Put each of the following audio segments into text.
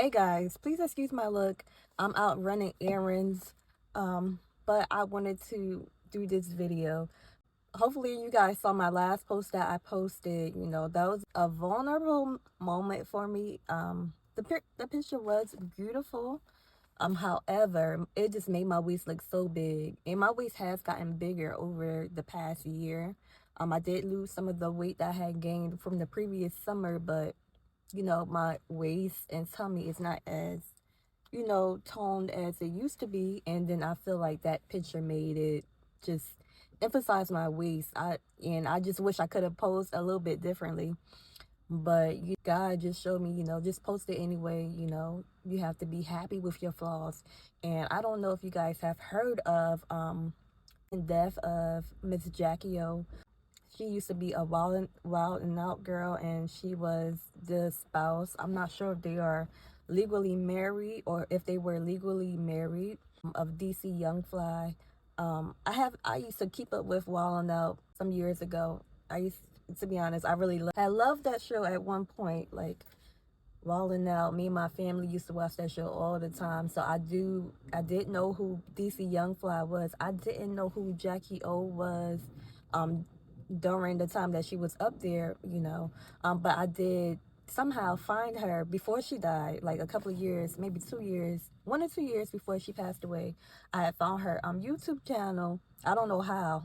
Hey guys, please excuse my look. I'm out running errands, but I wanted to do this video. Hopefully you guys saw my last post that I posted. That was a vulnerable moment for me. The picture was beautiful. However, it just made my waist look so big, and my waist has gotten bigger over the past year. I did lose some of the weight that I had gained from the previous summer, but my waist and tummy is not as, toned as it used to be. And then I feel like that picture made it just emphasize my waist. I just wish I could have posed a little bit differently. But God just showed me, just post it anyway. You have to be happy with your flaws. And I don't know if you guys have heard of the death of Miss Jackie O. She used to be a wild and out girl, and she was the spouse. I'm not sure if they are legally married or if they were legally married, of DC Young Fly. I used to keep up with Wild and Out some years ago. To be honest, I loved that show at one point. Like Wild and Out, me and my family used to watch that show all the time. So I did know who DC Young Fly was. I didn't know who Jackie O was. Um, during the time that she was up there, but I did somehow find her before she died, like a couple of years, maybe 2 years, 1 or 2 years before she passed away. I had found her YouTube channel. I don't know how,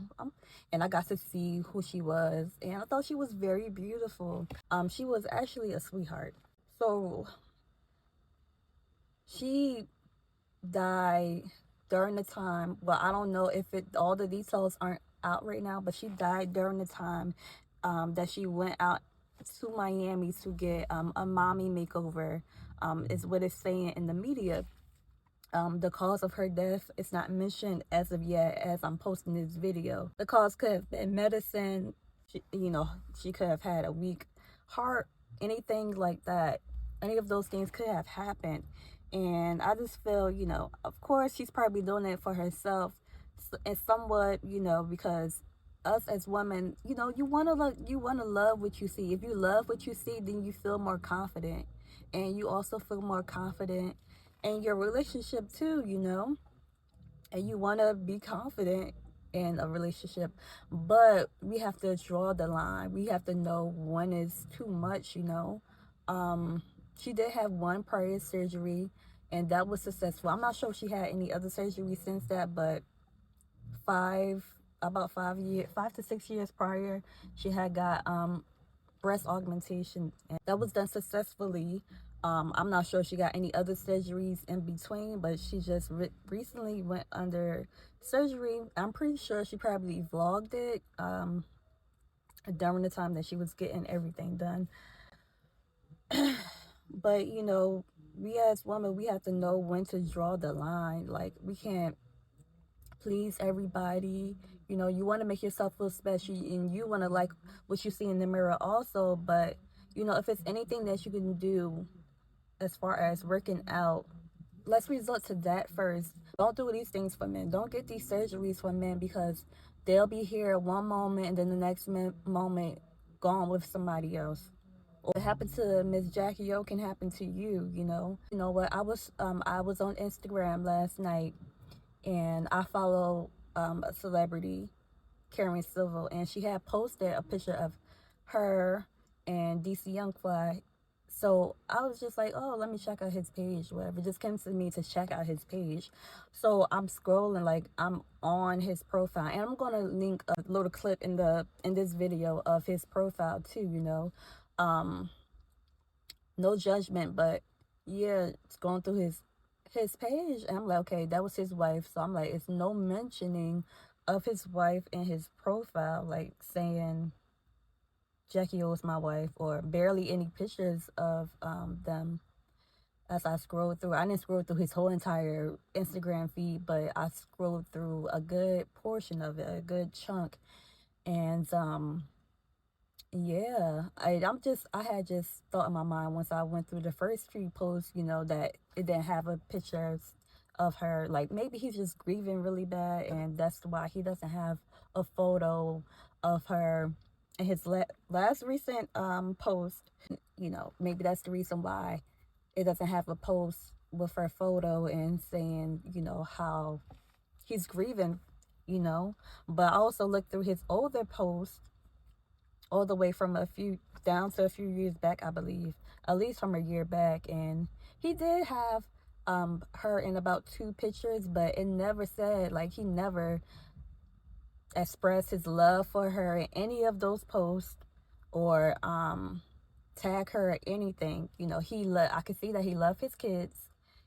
and I got to see who she was, and I thought she was very beautiful. She was actually a sweetheart. So she died during the time, well, I don't know if all the details aren't out right now, but she died during the time that she went out to Miami to get a mommy makeover, is what it's saying in the media. The cause of her death is not mentioned as of yet as I'm posting this video. The cause could have been medicine. She could have had a weak heart, anything like that. Any of those things could have happened. And I just feel, of course she's probably doing it for herself, and somewhat, because us as women, you want to love what you see. If you love what you see, then you feel more confident, and you also feel more confident in your relationship too, and you want to be confident in a relationship. But we have to draw the line. We have to know when is too much. She did have one prior surgery, and that was successful. I'm not sure if she had any other surgery since that, but about 5 years, 5 to 6 years prior, she had got breast augmentation, and that was done successfully. I'm not sure if she got any other surgeries in between, but she just recently went under surgery. I'm pretty sure she probably vlogged it during the time that she was getting everything done. But we as women, we have to know when to draw the line. Like, we can't please everybody. You want to make yourself feel special, and you want to like what you see in the mirror also. But if it's anything that you can do as far as working out, let's resort to that first. Don't do these things for men. Don't get these surgeries for men, because they'll be here one moment and then the next moment gone with somebody else. What happened to Miss Jackie O can happen to you. You know what? I was on Instagram last night, and I follow a celebrity, Karen Civil, and she had posted a picture of her and DC Youngfly. So I was just like, oh, let me check out his page, whatever. It just came to me to check out his page. So I'm scrolling, like I'm on his profile, and I'm gonna link a little clip in this video of his profile too. No judgment, but yeah, it's going through his page, and I'm like, okay, that was his wife. So I'm like, it's no mentioning of his wife in his profile, like saying Jackie O is my wife, or barely any pictures of them. As I scrolled through, I didn't scroll through his whole entire Instagram feed, but I scrolled through a good portion of it, a good chunk. And yeah, I had just thought in my mind, once I went through the first few posts, that it didn't have a picture of her. Like, maybe he's just grieving really bad, and that's why he doesn't have a photo of her in his last recent post. Maybe that's the reason why it doesn't have a post with her photo and saying, you know, how he's grieving, you know. But I also looked through his older posts all the way from a few down to a few years back, I believe, at least from a year back. And he did have her in about 2 pictures, but it never said, like, he never expressed his love for her in any of those posts, or tag her or anything. You know, I could see that he loved his kids.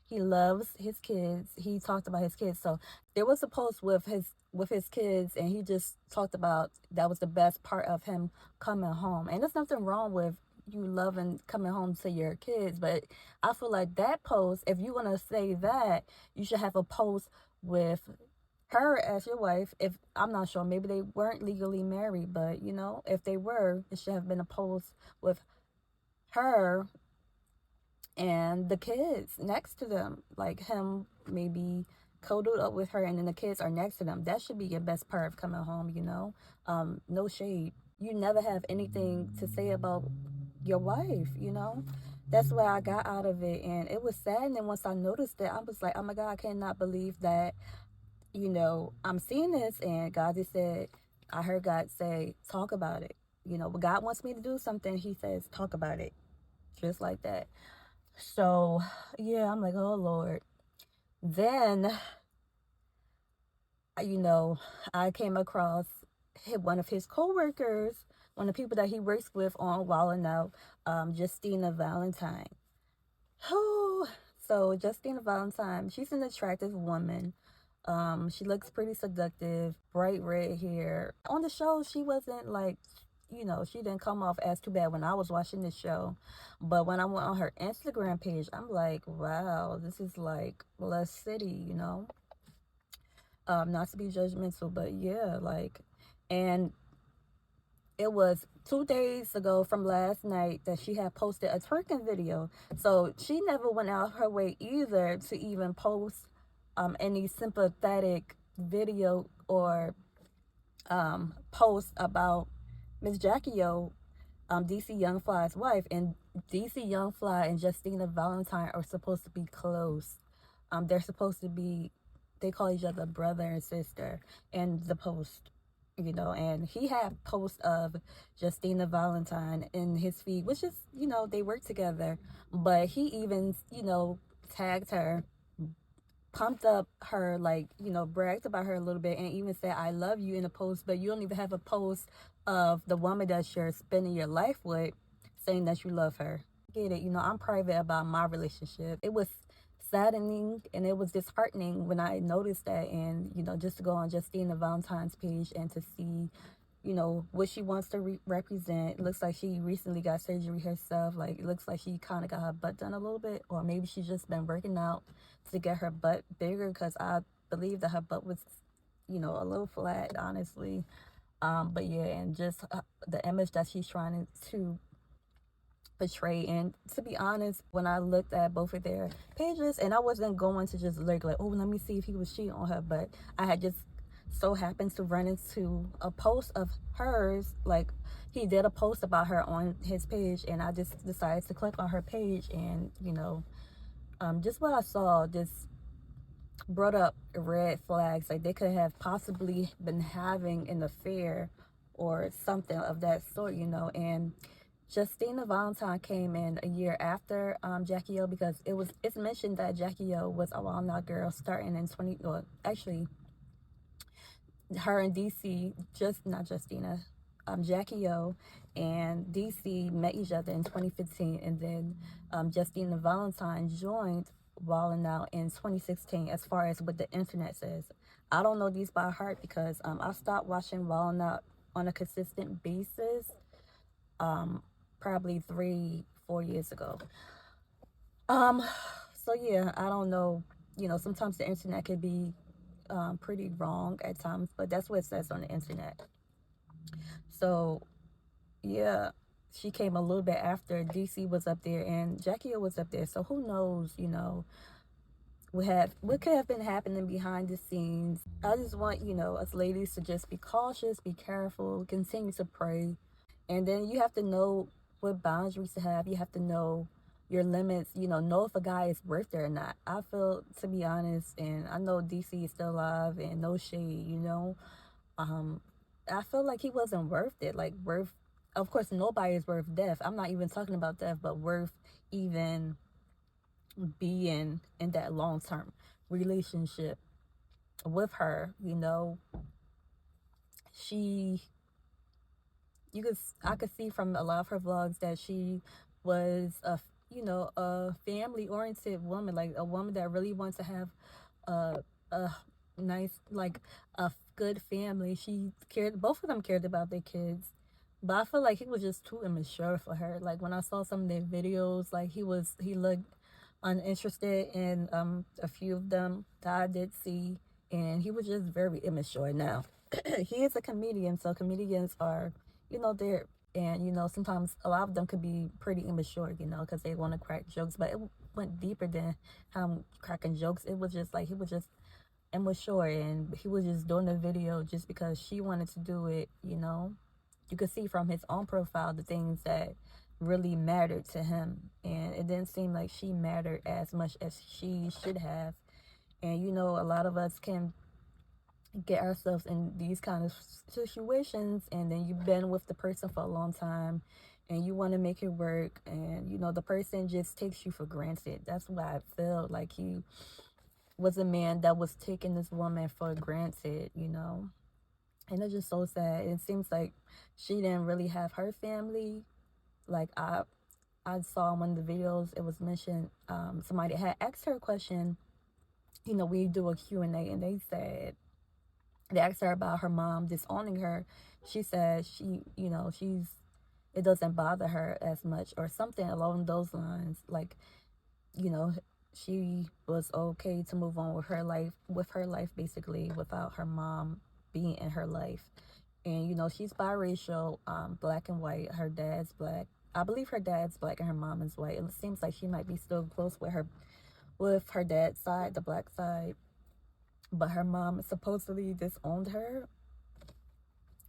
He loves his kids. He talked about his kids. So there was a post with his kids, and he just talked about that was the best part of him coming home. And there's nothing wrong with you loving coming home to your kids, but I feel like that post, if you want to say that, you should have a post with her as your wife. If I'm not sure, maybe they weren't legally married, but you know, if they were, it should have been a post with her and the kids next to them, like him maybe cuddled up with her and then the kids are next to them. That should be your best part of coming home, you know. No shade, you never have anything to say about your wife, you know. That's what I got out of it, and it was sad. And then once I noticed it, I was like, oh my God, I cannot believe that, you know, I'm seeing this. And God just said, I heard God say, talk about it. You know, when God wants me to do something, he says, talk about it. Just like that. So, yeah, I'm like, oh, Lord. Then, you know, I came across one of his coworkers, one of the people that he works with on Wild 'N Out, Justina Valentine. Oh, so Justina Valentine, she's an attractive woman. She looks pretty seductive, bright red hair. On the show, she wasn't like, you know, she didn't come off as too bad when I was watching the show. But when I went on her Instagram page, I'm like, wow, this is like Less City, you know? Not to be judgmental, but yeah, like, and it was 2 days ago from last night that she had posted a twerking video. So she never went out her way either to even post any sympathetic video or post about Miss Jackie O, DC Young Fly's wife. And DC Young Fly and Justina Valentine are supposed to be close. They're supposed to be, they call each other brother and sister in the post, you know. And he had posts of Justina Valentine in his feed, which is, you know, they work together. But he even, you know, tagged her, pumped up her, like, you know, bragged about her a little bit, and even said, I love you in a post. But you don't even have a post of the woman that you're spending your life with saying that you love her. Get it, you know, I'm private about my relationship. It was saddening and it was disheartening when I noticed that. And, you know, just to go on Justina Valentine's page and to see, you know, what she wants to represent. It looks like she recently got surgery herself. Like, it looks like she kind of got her butt done a little bit, or maybe she's just been working out to get her butt bigger, because I believe that her butt was, you know, a little flat, honestly. But yeah, and just the image that she's trying to portray. And to be honest, when I looked at both of their pages, and I wasn't going to just look like, oh, let me see if he was cheating on her, but I had just so happened to run into a post of hers. Like, he did a post about her on his page, and I just decided to click on her page. And, you know, just what I saw just brought up red flags. Like, they could have possibly been having an affair or something of that sort, you know. And Justina Valentine came in a year after Jackie O, because it's mentioned that Jackie O was a Wild 'N Out girl starting in 20, well, actually her and DC, just not Justina, Jackie O and DC met each other in 2015, and then Justina Valentine joined Wild 'N Out in 2016, as far as what the internet says. I don't know these by heart because I stopped watching Wild 'N Out on a consistent basis probably 3-4 years ago. So yeah, I don't know, you know, sometimes the internet could be pretty wrong at times, but that's what it says on the internet. So yeah, she came a little bit after DC was up there and Jackie O was up there. So who knows, you know, what could have been happening behind the scenes. I just want, you know, us ladies to just be cautious, be careful, continue to pray. And then you have to know what boundaries to have. You have to know, your limits, know if a guy is worth it or not. I feel, to be honest, and I know DC is still alive and no shade, um, I feel like he wasn't worth it. Like, worth, of course, nobody is worth death. I'm not even talking about death, but worth even being in that long term relationship with her. She, I could see from a lot of her vlogs that she was a family oriented woman, like a woman that really wants to have a nice, like, a good family. She cared, both of them cared about their kids, but I feel like he was just too immature for her. Like, when I saw some of their videos, like, he looked uninterested in a few of them that I did see, and he was just very immature. Now he is a comedian, so comedians are, they're, and sometimes a lot of them could be pretty immature, because they want to crack jokes, but it went deeper than him cracking jokes. It was just like he was just immature, and he was just doing the video just because she wanted to do it. You could see from his own profile the things that really mattered to him, and it didn't seem like she mattered as much as she should have. And a lot of us can get ourselves in these kind of situations, and then you've been with the person for a long time and you want to make it work, and the person just takes you for granted. That's why I feel like he was a man that was taking this woman for granted. And it's just so sad. It seems like she didn't really have her family. Like, I saw in one of the videos, it was mentioned, somebody had asked her a question. We do a Q&A, and they asked her about her mom disowning her. She said it doesn't bother her as much, or something along those lines. Like, you know, she was okay to move on with her life basically, without her mom being in her life. And she's biracial, black and white. Her dad's black. I believe her dad's black and her mom is white. It seems like she might be still close with her dad's side, the black side. But her mom supposedly disowned her,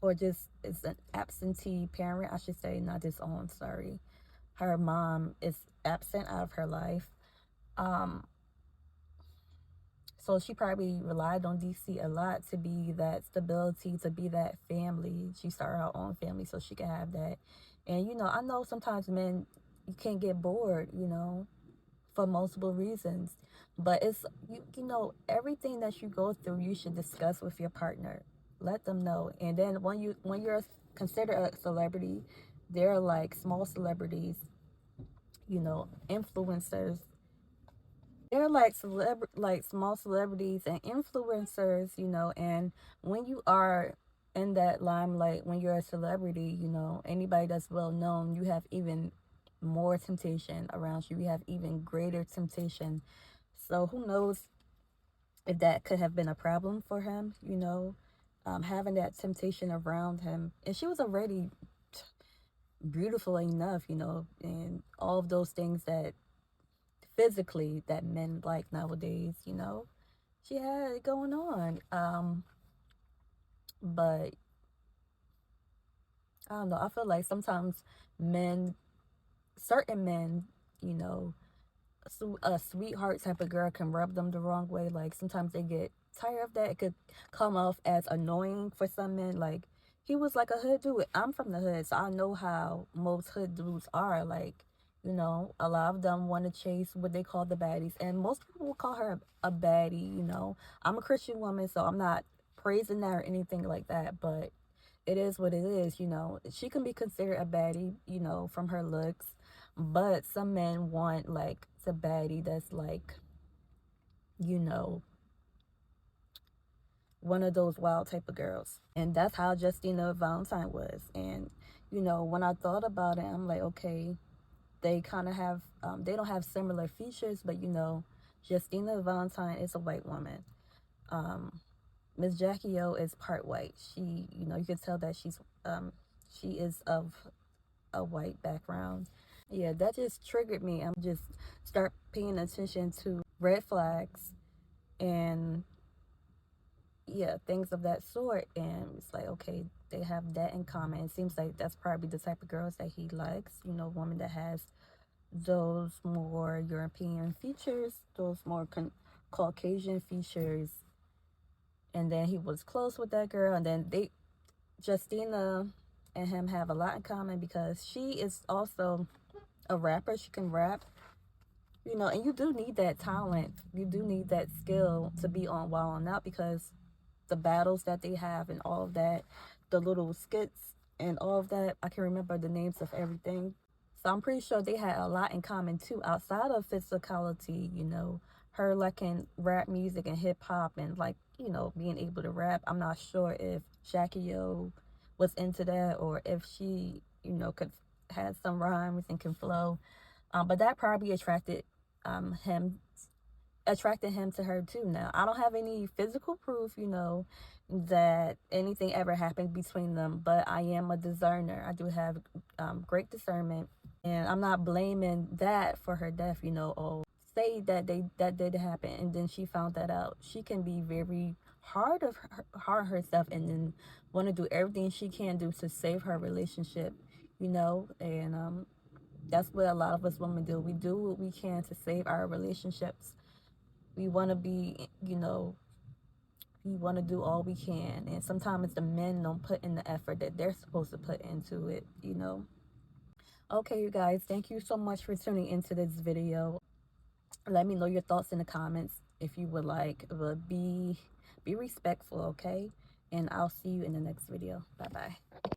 or just is an absentee parent, I should say, not disowned, sorry. Her mom is absent out of her life. So she probably relied on DC a lot to be that stability, to be that family. She started her own family so she could have that. And I know sometimes men, you can get bored, for multiple reasons. But it's everything that you go through, you should discuss with your partner. Let them know. And then when you're considered a celebrity, there are like small celebrities, influencers. They're like like small celebrities and influencers, and when you are in that limelight, when you're a celebrity, anybody that's well known, you have even more temptation around you. You have even greater temptation. So who knows if that could have been a problem for him, having that temptation around him. And she was already beautiful enough, and all of those things that physically that men like nowadays, she had it going on. But I don't know. I feel like sometimes men, certain men, you know, a sweetheart type of girl can rub them the wrong way. Like, sometimes they get tired of that. It could come off as annoying for some men. Like, he was like a hood dude. I'm from the hood, so I know how most hood dudes are. Like, a lot of them want to chase what they call the baddies, and most people will call her a baddie. I'm a Christian woman, so I'm not praising that or anything like that, but it is what it is. She can be considered a baddie, from her looks, but some men want like the baddie that's like, you know, one of those wild type of girls. And that's how Justina Valentine was. And, when I thought about it, I'm like, okay, they kind of have, they don't have similar features, but, Justina Valentine is a white woman. Miss Jackie O is part white. She, you can tell that she is of a white background. Yeah, that just triggered me. I'm just start paying attention to red flags and, yeah, things of that sort. And it's like, okay, they have that in common. It seems like that's probably the type of girls that he likes, woman that has those more European features, those more Caucasian features. And then he was close with that girl, and then Justina and him have a lot in common because she is also a rapper. She can rap, and you do need that talent. You do need that skill to be on Wild 'N Out, because the battles that they have and all of that, the little skits and all of that, I can remember the names of everything. So I'm pretty sure they had a lot in common too, outside of physicality, her liking rap music and hip hop and being able to rap. I'm not sure if Jackie O was into that, or if she, could had some rhymes and can flow. But that probably him attracted him to her too. Now, I don't have any physical proof, that anything ever happened between them, but I am a discerner. I do have great discernment, and I'm not blaming that for her death. Oh, say that did happen, and then she found that out. She can be very hard herself, and then want to do everything she can do to save her relationship. And that's what a lot of us women do. We do what we can to save our relationships. We want to be, we want to do all we can, and sometimes the men don't put in the effort that they're supposed to put into it. Okay, you guys, thank you so much for tuning into this video. Let me know your thoughts in the comments if you would like, but be respectful, okay? And I'll see you in the next video. Bye bye.